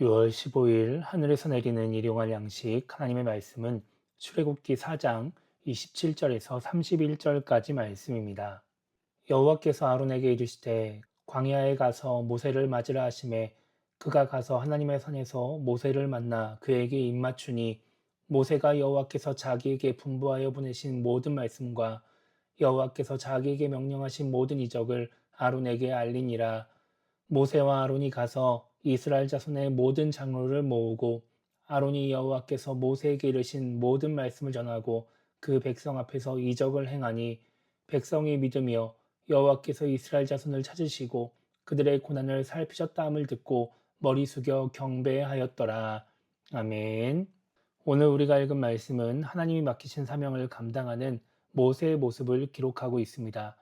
6월 15일 하늘에서 내리는 일용할 양식 하나님의 말씀은 출애굽기 4장 27절에서 31절까지 말씀입니다. 여호와께서 아론에게 이르시되 광야에 가서 모세를 맞으라 하시매 그가 가서 하나님의 산에서 모세를 만나 그에게 입맞추니 모세가 여호와께서 자기에게 분부하여 보내신 모든 말씀과 여호와께서 자기에게 명령하신 모든 이적을 아론에게 알리니라. 모세와 아론이 가서 이스라엘 자손의 모든 장로를 모으고 아론이 여호와께서 모세에게 이르신 모든 말씀을 전하고 그 백성 앞에서 이적을 행하니 백성이 믿으며 여호와께서 이스라엘 자손을 찾으시고 그들의 고난을 살피셨다함을 듣고 머리 숙여 경배하였더라. 아멘. 오늘 우리가 읽은 말씀은 하나님이 맡기신 사명을 감당하는 모세의 모습을 기록하고 있습니다.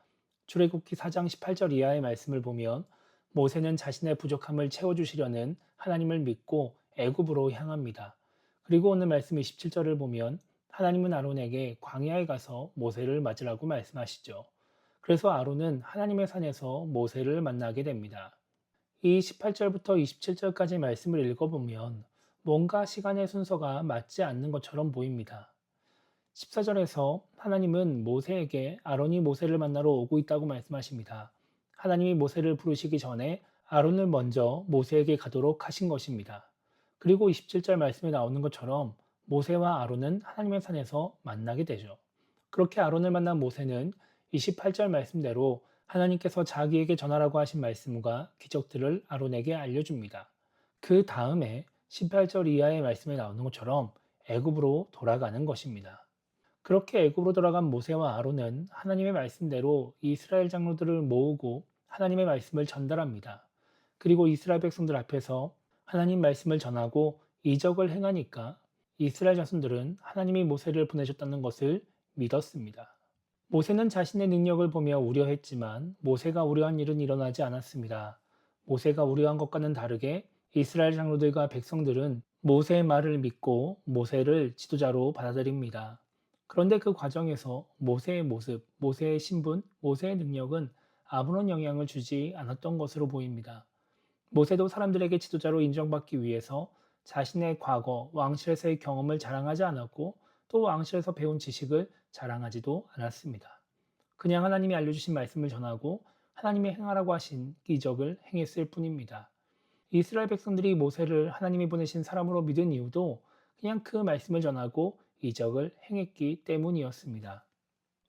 출애굽기 4장 18절 이하의 말씀을 보면 모세는 자신의 부족함을 채워주시려는 하나님을 믿고 애굽으로 향합니다. 그리고 오늘 말씀 27절을 보면 하나님은 아론에게 광야에 가서 모세를 맞으라고 말씀하시죠. 그래서 아론은 하나님의 산에서 모세를 만나게 됩니다. 이 18절부터 27절까지 말씀을 읽어보면 뭔가 시간의 순서가 맞지 않는 것처럼 보입니다. 14절에서 하나님은 모세에게 아론이 모세를 만나러 오고 있다고 말씀하십니다. 하나님이 모세를 부르시기 전에 아론을 먼저 모세에게 가도록 하신 것입니다. 그리고 27절 말씀에 나오는 것처럼 모세와 아론은 하나님의 산에서 만나게 되죠. 그렇게 아론을 만난 모세는 28절 말씀대로 하나님께서 자기에게 전하라고 하신 말씀과 기적들을 아론에게 알려줍니다. 그 다음에 18절 이하의 말씀에 나오는 것처럼 애굽으로 돌아가는 것입니다. 그렇게 애굽으로 돌아간 모세와 아론은 하나님의 말씀대로 이스라엘 장로들을 모으고 하나님의 말씀을 전달합니다. 그리고 이스라엘 백성들 앞에서 하나님 말씀을 전하고 이적을 행하니까 이스라엘 자손들은 하나님이 모세를 보내셨다는 것을 믿었습니다. 모세는 자신의 능력을 보며 우려했지만 모세가 우려한 일은 일어나지 않았습니다. 모세가 우려한 것과는 다르게 이스라엘 장로들과 백성들은 모세의 말을 믿고 모세를 지도자로 받아들입니다. 그런데 그 과정에서 모세의 모습, 모세의 신분, 모세의 능력은 아무런 영향을 주지 않았던 것으로 보입니다. 모세도 사람들에게 지도자로 인정받기 위해서 자신의 과거, 왕실에서의 경험을 자랑하지 않았고 또 왕실에서 배운 지식을 자랑하지도 않았습니다. 그냥 하나님이 알려주신 말씀을 전하고 하나님이 행하라고 하신 기적을 행했을 뿐입니다. 이스라엘 백성들이 모세를 하나님이 보내신 사람으로 믿은 이유도 그냥 그 말씀을 전하고 이적을 행했기 때문이었습니다.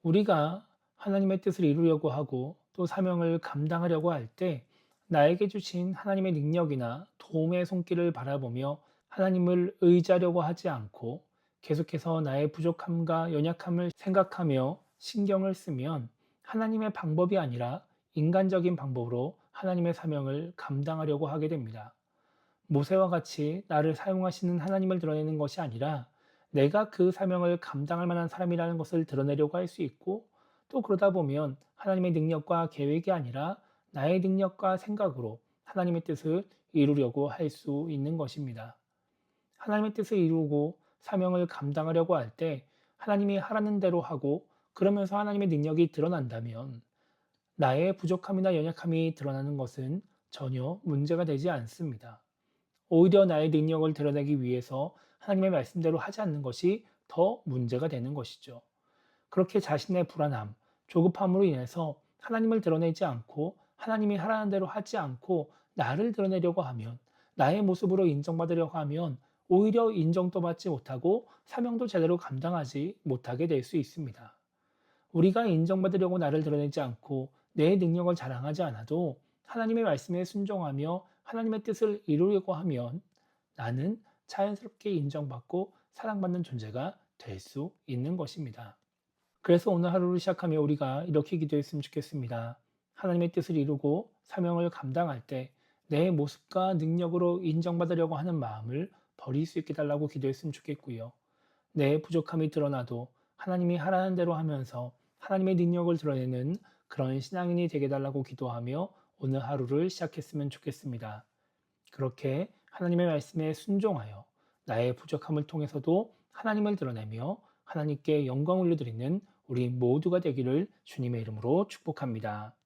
우리가 하나님의 뜻을 이루려고 하고 또 사명을 감당하려고 할 때 나에게 주신 하나님의 능력이나 도움의 손길을 바라보며 하나님을 의지하려고 하지 않고 계속해서 나의 부족함과 연약함을 생각하며 신경을 쓰면 하나님의 방법이 아니라 인간적인 방법으로 하나님의 사명을 감당하려고 하게 됩니다. 모세와 같이 나를 사용하시는 하나님을 드러내는 것이 아니라 내가 그 사명을 감당할 만한 사람이라는 것을 드러내려고 할 수 있고 또 그러다 보면 하나님의 능력과 계획이 아니라 나의 능력과 생각으로 하나님의 뜻을 이루려고 할 수 있는 것입니다. 하나님의 뜻을 이루고 사명을 감당하려고 할 때 하나님이 하라는 대로 하고 그러면서 하나님의 능력이 드러난다면 나의 부족함이나 연약함이 드러나는 것은 전혀 문제가 되지 않습니다. 오히려 나의 능력을 드러내기 위해서 하나님의 말씀대로 하지 않는 것이 더 문제가 되는 것이죠. 그렇게 자신의 불안함, 조급함으로 인해서 하나님을 드러내지 않고 하나님이 하라는 대로 하지 않고 나를 드러내려고 하면 나의 모습으로 인정받으려고 하면 오히려 인정도 받지 못하고 사명도 제대로 감당하지 못하게 될 수 있습니다. 우리가 인정받으려고 나를 드러내지 않고 내 능력을 자랑하지 않아도 하나님의 말씀에 순종하며 하나님의 뜻을 이루려고 하면 나는 자연스럽게 인정받고 사랑받는 존재가 될 수 있는 것입니다. 그래서 오늘 하루를 시작하며 우리가 이렇게 기도했으면 좋겠습니다. 하나님의 뜻을 이루고 사명을 감당할 때 내 모습과 능력으로 인정받으려고 하는 마음을 버릴 수 있게 달라고 기도했으면 좋겠고요. 내 부족함이 드러나도 하나님이 하라는 대로 하면서 하나님의 능력을 드러내는 그런 신앙인이 되게 달라고 기도하며 오늘 하루를 시작했으면 좋겠습니다. 그렇게 하나님의 말씀에 순종하여 나의 부족함을 통해서도 하나님을 드러내며 하나님께 영광 올려드리는 우리 모두가 되기를 주님의 이름으로 축복합니다.